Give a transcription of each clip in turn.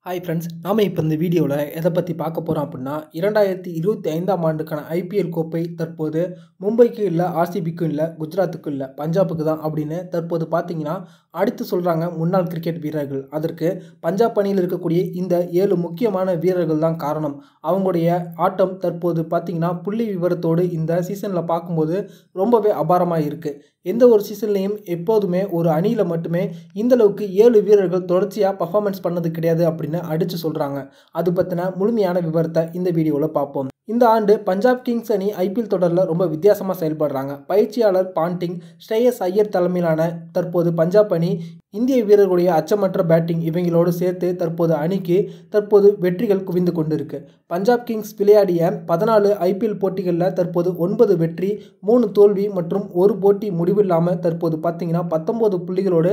Hi friends, நாம் இப்போ இந்த வீடியோவில் எதை பற்றி பார்க்க போகிறோம் அப்படின்னா 2025ஆம் ஆண்டுக்கான ஐபிஎல் கோப்பை தற்போது மும்பைக்கு இல்லை, ஆர்சிபிக்கும் இல்லை, குஜராத்துக்கும் இல்லை, பஞ்சாபுக்கு தான் அப்படின்னு தற்போது பார்த்தீங்கன்னா அடுத்து சொல்கிறாங்க முன்னாள் கிரிக்கெட் வீரர்கள். அதற்கு பஞ்சாப் அணியில் இருக்கக்கூடிய இந்த 7 முக்கியமான வீரர்கள் தான் காரணம். அவங்களுடைய ஆட்டம் தற்போது பார்த்தீங்கன்னா புள்ளி விவரத்தோடு இந்த சீசனில் பார்க்கும்போது ரொம்பவே அபாரமாக இருக்குது. எந்த ஒரு சீசன்லேயும் எப்போதுமே ஒரு அணியில் மட்டுமே இந்தளவுக்கு 7 வீரர்கள் தொடர்ச்சியாக பர்ஃபார்மன்ஸ் பண்ணது கிடையாது அப்படின்னு அடித்து சொல்கிறாங்க. அது பற்றின முழுமையான விவரத்தை இந்த வீடியோவில் பார்ப்போம். இந்த ஆண்டு பஞ்சாப் கிங்ஸ் அணி ஐபிஎல் தொடரில் ரொம்ப வித்தியாசமாக செயல்படுறாங்க. பயிற்சியாளர் பாண்டிங், ஸ்ரேயஸ் ஐயர் தலைமையிலான தற்போது பஞ்சாப் அணி இந்திய வீரர்களுடைய அச்சமற்ற பேட்டிங் இவங்களோடு சேர்த்து தற்போது வெற்றிகள் குவிந்து கொண்டிருக்கு. பஞ்சாப் கிங்ஸ் விளையாடிய 14 ஐபிஎல் போட்டிகளில் தற்போது 9 வெற்றி, 3 தோல்வி மற்றும் ஒரு போட்டி முடிவில்லாமல் தற்போது பார்த்தீங்கன்னா 19 புள்ளிகளோடு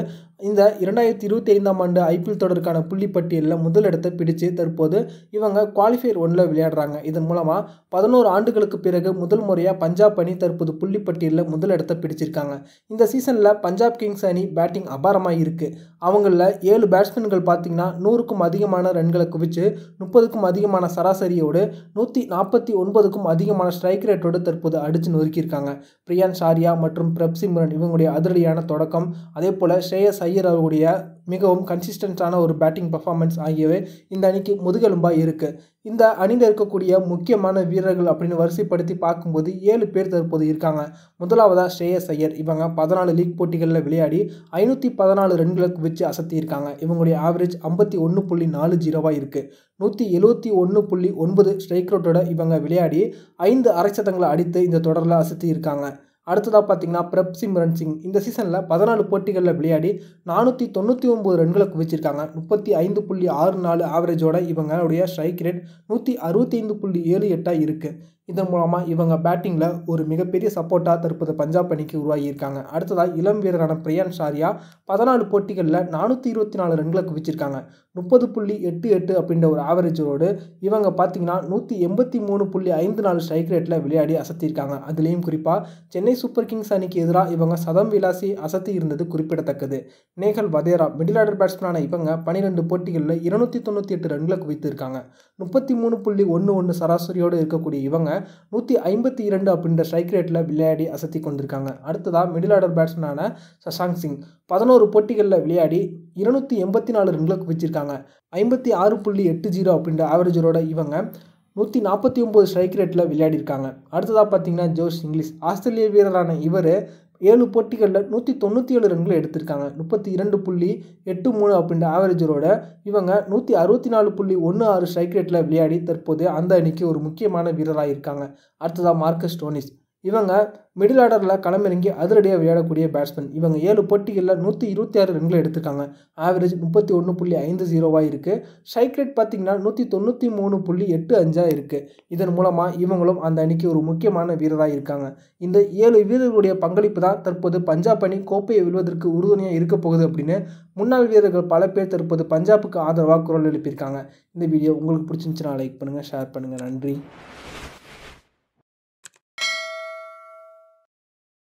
இந்த 2025ஆம் ஆண்டு ஐபிஎல் தொடருக்கான புள்ளி பட்டியலில் முதலிடத்தை பிடிச்சு தற்போது இவங்க குவாலிஃபயர் 1ல் விளையாடுறாங்க. இதன் மூலமாக 11 ஆண்டுகளுக்கு பிறகு முதல் முறையாக பஞ்சாப் அணி தற்போது புள்ளி பட்டியலில் முதலிடத்தை பிடிச்சிருக்காங்க. இந்த சீசனில் பஞ்சாப் கிங்ஸ் அணி பேட்டிங் அபாரமாக இருக்குது. அவங்களில் 7 பேட்ஸ்மேன்கள் பார்த்தீங்கன்னா 100க்கும் அதிகமான ரன்களை குவிச்சு 30க்கும் அதிகமான சராசரியோடு 149க்கும் அதிகமான ஸ்ட்ரைக் ரேட்டோடு தற்போது அடித்து நொறுக்கியிருக்காங்க. பிரியான் ஷாரியா மற்றும் பிரப் சிம்ரன் இவங்களுடைய அதிரடியான தொடக்கம், அதே போல் ஸ்ரேயஸ் ஐயர் அவருடைய மிகவும் கன்சிஸ்டன்ஸான ஒரு பேட்டிங் பர்ஃபார்மன்ஸ் ஆகியவை இந்த அணிக்கு முதுகெலும்பாக இருக்குது. இந்த அணியில் இருக்கக்கூடிய முக்கியமான வீரர்கள் அப்படின்னு வரிசைப்படுத்தி பார்க்கும்போது 7 பேர் தற்போது இருக்காங்க. முதலாவதாக ஸ்ரேயஸ் ஐயர். இவங்க 14 லீக் போட்டிகளில் விளையாடி 514 ரன்களை குவிச்சு அசத்தியிருக்காங்க. இவங்களுடைய ஆவரேஜ் 51.40 இருக்குது. 171.9 ஸ்ட்ரைக் ரேட்டோட இவங்க விளையாடி 5 அரை சதங்களை அடித்து இந்த தொடரில் அசத்தியிருக்காங்க. அடுத்ததாக பார்த்தீங்கன்னா பிரப் சிம்ரன் சிங். இந்த சீசனில் 14 போட்டிகளில் விளையாடி 499 ரன்களை குவிச்சிருக்காங்க. 35.64 ஆவரேஜோட இவங்களுடைய ஸ்ட்ரைக் ரேட் 165.78 இருக்குது. இதன் மூலமாக இவங்க பேட்டிங்கில் ஒரு மிகப்பெரிய சப்போர்ட்டாக தற்போது பஞ்சாப் அணிக்கு உருவாகியிருக்காங்க. அடுத்ததாக இளம் வீரரான பிரியான் ஷாரியா 14 போட்டிகளில் 424 ரன்களை குவிச்சிருக்காங்க. 30.88 அப்படின்ற ஒரு ஆவரேஜோடு இவங்க பார்த்தீங்கன்னா 183.54 ஸ்ட்ரைக் ரேட்டில் விளையாடி அசத்தியிருக்காங்க. அதுலேயும் குறிப்பாக சென்னை சூப்பர் கிங்ஸ் அணிக்கு எதிராக இவங்க சதம் விளாசி அசத்தி இருந்தது குறிப்பிடத்தக்கது. நேஹல் வதேரா மிடில் ஆர்டர் பேட்ஸ்மேனான இவங்க 12 போட்டிகளில் 298 ரன்களை குவித்திருக்காங்க. 33.11 சராசரியோடு இருக்கக்கூடிய இவங்க 152 அப்படின்ற ஸ்ட்ரைக் ரேட்டில் விளையாடி அசத்தி கொண்டிருக்காங்க. அடுத்ததாக மிடில் ஆர்டர் பேட்ஸ்மேனான சஷாங்க் சிங் 11 போட்டிகளில் விளையாடி 284 ரன்களை குவிச்சிருக்காங்க. 56.80 அப்படின்ற ஆவரேஜரோட இவங்க 149 ஸ்ட்ரைக் ரேட்டில் விளையாடிருக்காங்க. அடுத்ததாக பார்த்தீங்கன்னா ஜோஷ் இங்கிலீஷ். ஆஸ்திரேலிய வீரரான இவர் 7 போட்டிகளில் 197 ரன்களை எடுத்திருக்காங்க. 32.83 அப்படின்ற ஆவரேஜரோட இவங்க 164.16 ஸ்ட்ரைக் ரேட்டில் விளையாடி தற்போது அந்த அணிக்கு ஒரு முக்கியமான வீரராக இருக்காங்க. அடுத்ததாக மார்க்கஸ் ஸ்டோனிஸ். இவங்க மிடில் ஆர்டரில் களமிறங்கி அதிரடியாக விளையாடக்கூடிய பேட்ஸ்மேன். இவங்க 7 போட்டிகளில் 126 ரன்களை எடுத்திருக்காங்க. ஆவரேஜ் 31.50 இருக்குது. ஸ்ட்ரைக் ரேட் பார்த்தீங்கன்னா 193.85 இருக்குது. இதன் மூலமாக இவங்களும் அந்த அணிக்கு ஒரு முக்கியமான வீரராக இருக்காங்க. இந்த 7 வீரர்களுடைய பங்களிப்பு தான் தற்போது பஞ்சாப் அணி கோப்பையை வெல்வதற்கு உறுதுணையாக இருக்க போகுது அப்படின்னு முன்னாள் வீரர்கள் பல பேர் தற்போது பஞ்சாபுக்கு ஆதரவாக குரல் எழுப்பியிருக்காங்க. இந்த வீடியோ உங்களுக்கு பிடிச்சிருந்துச்சுன்னா லைக் பண்ணுங்கள், ஷேர் பண்ணுங்கள். நன்றி.